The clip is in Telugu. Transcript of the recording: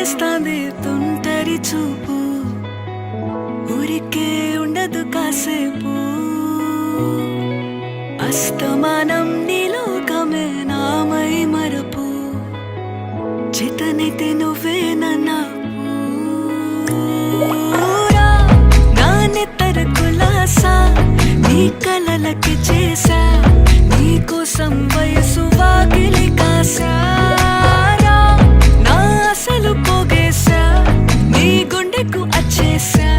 చేస్తాంది తుంటరి చూపు ఊరికే ఉండదు కాసేపు అస్తమానం నీలోకమే నామై మరపు చేతనైతే నువ్వే నాన్నెత్తర కులాసా నీ కలలకి చేసా నీ కోసం వయసు వాకిలి కాసా నా అసలు పోగేసా నీ గుండెకు అచ్చేసా